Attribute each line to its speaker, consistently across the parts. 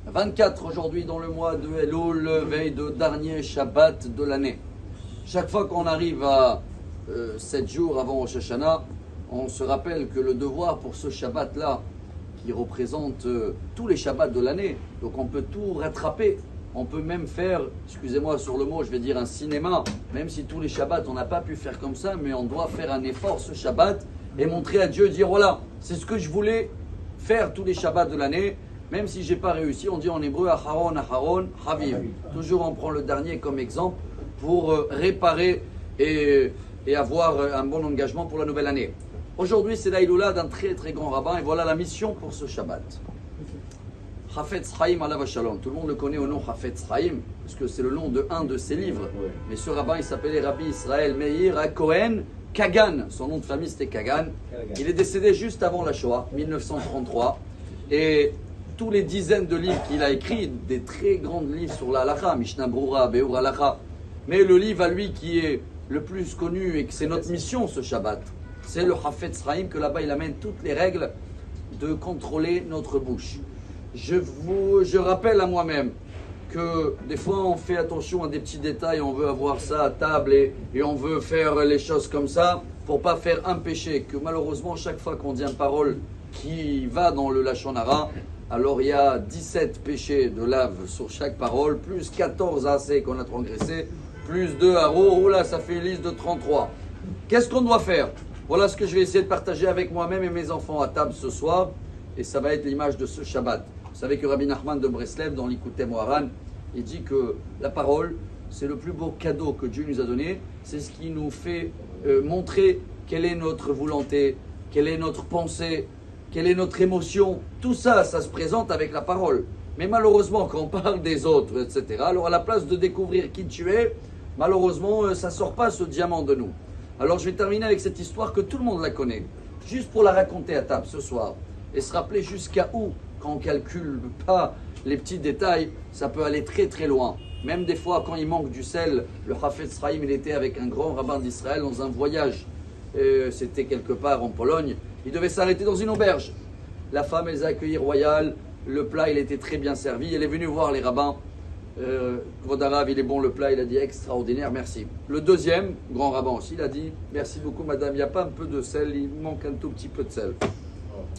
Speaker 1: 24 aujourd'hui dans le mois de Elul, veille de dernier Shabbat de l'année. Chaque fois qu'on arrive à 7 jours avant Rosh Hashanah, on se rappelle que le devoir pour ce Shabbat-là, qui représente tous les Shabbats de l'année, donc on peut tout rattraper. On peut même faire, excusez-moi sur le mot, je vais dire un cinéma, même si tous les Shabbats on n'a pas pu faire comme ça, mais on doit faire un effort ce Shabbat et montrer à Dieu, dire voilà, c'est ce que je voulais faire tous les Shabbats de l'année, même si je n'ai pas réussi. On dit en hébreu Aharon, Aharon, Haviv. Toujours on prend le dernier comme exemple pour réparer et avoir un bon engagement pour la nouvelle année. Aujourd'hui c'est la Iloula d'un très très grand rabbin et voilà la mission pour ce Shabbat. Hafetz Chaim alav Shalom. Tout le monde le connaît au nom Hafetz Chaim, parce que c'est le nom de un de ses livres. Mais ce rabbin, il s'appelait Rabbi Israël Meir Cohen Kagan. Son nom de famille, c'était Kagan. Il est décédé juste avant la Shoah, 1933. Et tous les dizaines de livres qu'il a écrits, des très grands livres sur la halakha, Mishnah Brura, Beur halakha. Mais le livre à lui qui est le plus connu et que c'est notre mission ce Shabbat, c'est le Hafetz Chaim, que là-bas il amène toutes les règles de contrôler notre bouche. Je rappelle à moi-même que des fois on fait attention à des petits détails, on veut avoir ça à table et on veut faire les choses comme ça pour pas faire un péché, que malheureusement chaque fois qu'on dit une parole qui va dans le Lachon Hara, alors il y a 17 péchés de lave sur chaque parole, plus 14 AC qu'on a transgressé, plus 2 haro, oh là ça fait une liste de 33. Qu'est-ce qu'on doit faire? Voilà ce que je vais essayer de partager avec moi-même et mes enfants à table ce soir, et ça va être l'image de ce Shabbat. Vous savez que Rabbi Nachman de Breslev, dans l'Ikouté Moharan, il dit que la parole, c'est le plus beau cadeau que Dieu nous a donné. C'est ce qui nous fait montrer quelle est notre volonté, quelle est notre pensée, quelle est notre émotion. Tout ça, ça se présente avec la parole. Mais malheureusement, quand on parle des autres, etc., alors à la place de découvrir qui tu es, malheureusement, ça ne sort pas ce diamant de nous. Alors je vais terminer avec cette histoire que tout le monde la connaît. Juste pour la raconter à table ce soir. Et se rappeler jusqu'à où, quand on ne calcule pas les petits détails, ça peut aller très très loin. Même des fois, quand il manque du sel, le Hafetz Chaim, il était avec un grand rabbin d'Israël dans un voyage. C'était quelque part en Pologne. Il devait s'arrêter dans une auberge. La femme, elle les a accueillis royal. Le plat, il était très bien servi. Elle est venue voir les rabbins. Vodarav, il est bon le plat, il a dit extraordinaire, merci. Le deuxième, grand rabbin aussi, il a dit merci beaucoup madame, il n'y a pas un peu de sel, il manque un tout petit peu de sel.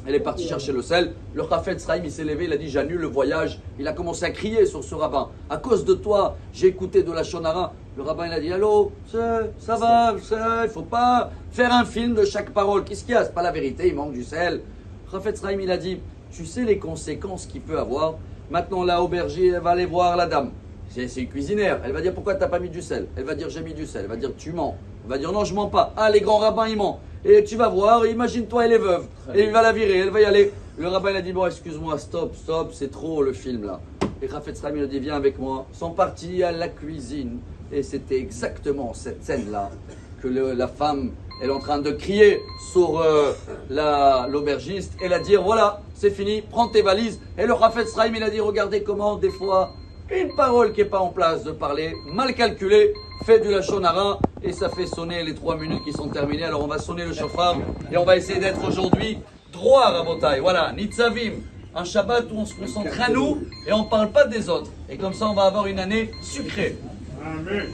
Speaker 1: Elle est partie chercher le sel. Le Hafetz Chaim, il s'est levé, il a dit j'annule le voyage. Il a commencé à crier sur ce rabbin. À cause de toi, j'ai écouté de la Shonara. Le rabbin, il a dit allô, ça va, il ne faut pas faire un film de chaque parole. Qu'est-ce qu'il y a? C'est pas la vérité, il manque du sel. Le Hafetz Chaim, il a dit tu sais les conséquences qu'il peut avoir. Maintenant, la aubergine, elle va aller voir la dame. C'est une cuisinière. Elle va dire pourquoi tu n'as pas mis du sel. Elle va dire j'ai mis du sel. Elle va dire tu mens. Elle va dire non, je mens pas. Ah, les grands rabbins, ils mentent. Et tu vas voir, imagine-toi, elle est veuve. Et il va la virer, elle va y aller. Le rabbin, il a dit bon, excuse-moi, stop, c'est trop le film là. Et Hafetz Chaim, il a dit viens avec moi. Ils sont partis à la cuisine. Et c'était exactement cette scène-là que la femme, elle est en train de crier sur l'aubergiste. Elle a dit voilà, c'est fini, prends tes valises. Et le Hafetz Chaim, il a dit regardez comment des fois une parole qui n'est pas en place de parler, mal calculée, fait du Lachon Hara et ça fait sonner les 3 minutes qui sont terminées. Alors on va sonner le chauffard et on va essayer d'être aujourd'hui droit à Rabotai. Voilà, Nitzavim, un Shabbat où on se concentre à nous et on ne parle pas des autres. Et comme ça on va avoir une année sucrée. Amen.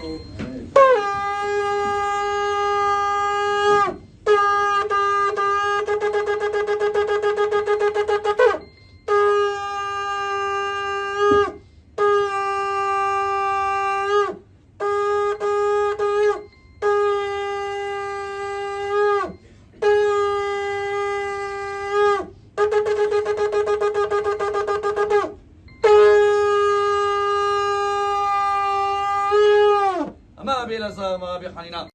Speaker 1: ما أبي لازم ما أبي حنينة